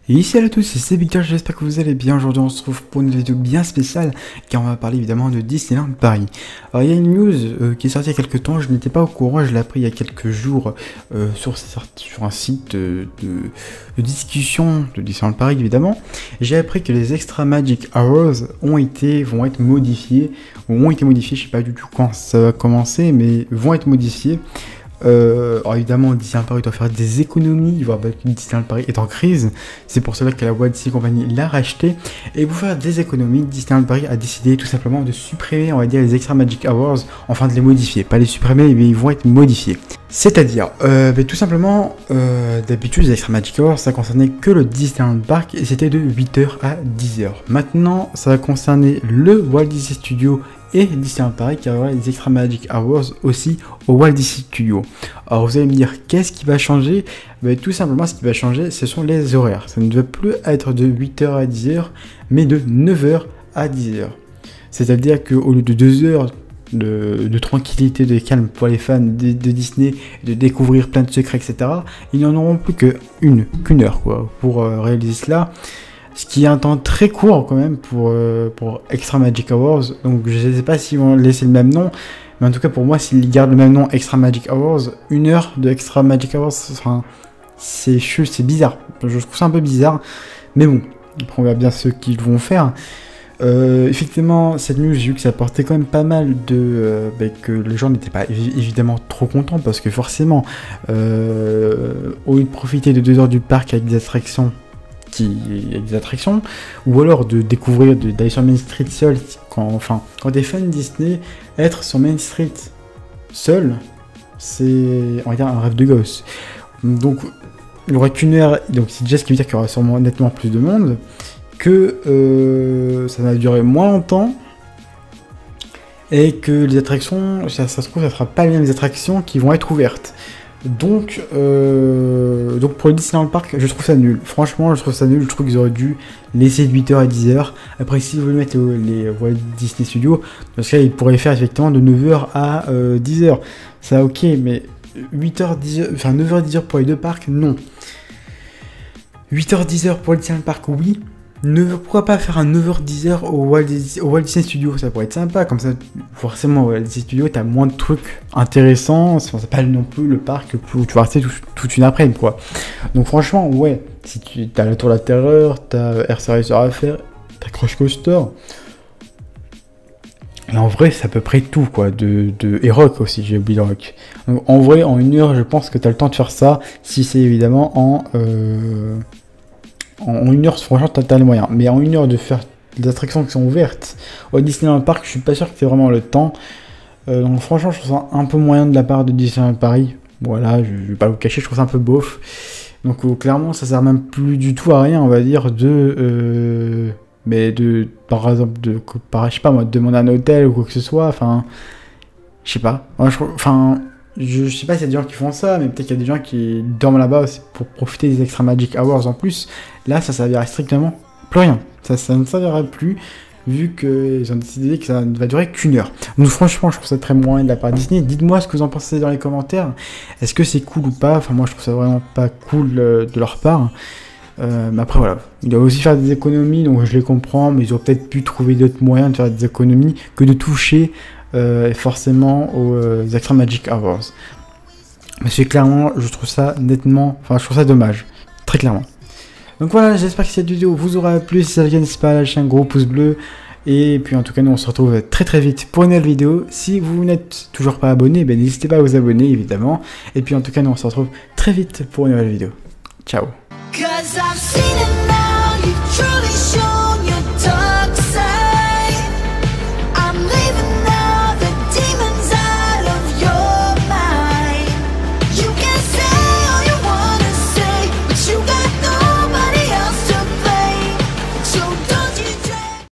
Et salut à tous, c'est Victor, j'espère que vous allez bien. Aujourd'hui on se retrouve pour une vidéo bien spéciale car on va parler évidemment de Disneyland Paris. Alors il y a une news qui est sortie il y a quelques temps, je n'étais pas au courant, je l'ai appris il y a quelques jours sur un site de discussion de Disneyland Paris évidemment. J'ai appris que les Extra Magic Hours vont être modifiés, je sais pas du tout quand ça va commencer, mais vont être modifiés. Alors évidemment Disneyland Paris doit faire des économies, il va que Disneyland Paris est en crise, c'est pour cela que la Walt Disney Company l'a racheté, et pour faire des économies, Disneyland Paris a décidé tout simplement de supprimer, on va dire, les Extra Magic Hours, enfin de les modifier, pas les supprimer, mais ils vont être modifiés. C'est-à-dire, tout simplement, d'habitude les Extra Magic Hours ça concernait que le Disneyland Park et c'était de 8h à 10h. Maintenant ça va concerner le Walt Disney Studio et Disneyland Paris qui aura les Extra Magic Hours aussi au Walt Disney Studio. Alors vous allez me dire qu'est-ce qui va changer? Tout simplement ce qui va changer ce sont les horaires. Ça ne doit plus être de 8h à 10h mais de 9h à 10h. C'est-à-dire qu'au lieu de 2 heures de tranquillité, de calme pour les fans de Disney, de découvrir plein de secrets, etc., ils n'en auront plus qu'une heure quoi, pour réaliser cela. Ce qui est un temps très court quand même pour Extra Magic Hours. Donc je ne sais pas s'ils vont laisser le même nom. Mais en tout cas pour moi, s'ils gardent le même nom Extra Magic Hours, une heure de Extra Magic Hours, enfin, c'est bizarre. Je trouve ça un peu bizarre. Mais bon, après on verra bien ce qu'ils vont faire. Effectivement, cette news, j'ai vu que ça apportait quand même pas mal de... que les gens n'étaient pas évidemment trop contents. Parce que forcément, au lieu de profiter de 2 heures du parc avec des attractions... ou alors de découvrir, d'aller sur Main Street seul, quand t'es fan Disney, être sur Main Street seul, c'est, on va dire, un rêve de gosse. Donc, il n'y aura qu'une heure, donc c'est déjà ce qui veut dire qu'il y aura sûrement nettement plus de monde, que ça va durer moins longtemps, et que les attractions, ça se trouve, ça sera pas les mêmes attractions qui vont être ouvertes. Donc pour le Disneyland Park, je trouve ça nul. Franchement, je trouve ça nul. Je trouve qu'ils auraient dû laisser de 8h à 10h. Après, si vous voulez mettre les Walt Disney Studios, dans ce cas, ils pourraient faire effectivement de 9h à 10h. Ça, ok, mais 8h, 10h, enfin 9h, 10h pour les deux parcs, non. 8h, 10h pour le Disneyland Park, oui. Pourquoi pas faire un 9h, 10h au Walt Disney Studio, ça pourrait être sympa, comme ça, forcément, au Walt Disney Studio, t'as moins de trucs intéressants, c'est pas non plus le parc où tu vas rester toute une après-midi, quoi. Donc franchement, ouais, si tu as la Tour de la Terreur, t'as Air Racer à faire, t'as Crush Coaster, et en vrai, c'est à peu près tout, quoi, et Rock aussi, j'ai oublié le Rock. Donc en vrai, en 1 heure, je pense que t'as le temps de faire ça, si c'est évidemment en 1 heure, franchement, t'as le moyen. Mais en 1 heure de faire des attractions qui sont ouvertes au Disneyland Park, je suis pas sûr que c'est vraiment le temps. Donc franchement, je trouve ça un peu moyen de la part de Disneyland Paris. Voilà, je vais pas vous cacher, je trouve ça un peu beauf. Donc clairement, ça sert même plus du tout à rien, on va dire, par exemple, je sais pas moi, de demander un hôtel ou quoi que ce soit. Enfin, je sais pas. Je sais pas s'il y a des gens qui font ça, mais peut-être qu'il y a des gens qui dorment là-bas aussi pour profiter des Extra Magic Hours en plus. Là, ça servirait strictement plus rien. Ça ne servira plus, vu qu'ils ont décidé que ça ne va durer qu'une heure. Donc franchement, je trouve ça très moyen de la part de Disney. Dites-moi ce que vous en pensez dans les commentaires. Est-ce que c'est cool ou pas? Enfin, moi, je trouve ça vraiment pas cool de leur part. Mais après, voilà. Ils doivent aussi faire des économies, donc je les comprends, mais ils auraient peut-être pu trouver d'autres moyens de faire des économies que de toucher forcément aux Extra Magic Hours. Mais c'est clairement, je trouve ça je trouve ça dommage, très clairement. Donc voilà, j'espère que cette vidéo vous aura plu. Si c'est le cas, n'hésitez pas à lâcher un gros pouce bleu. Et puis en tout cas, nous on se retrouve très vite pour une nouvelle vidéo. Si vous n'êtes toujours pas abonné, n'hésitez pas à vous abonner évidemment. Et puis en tout cas, nous on se retrouve très vite pour une nouvelle vidéo. Ciao.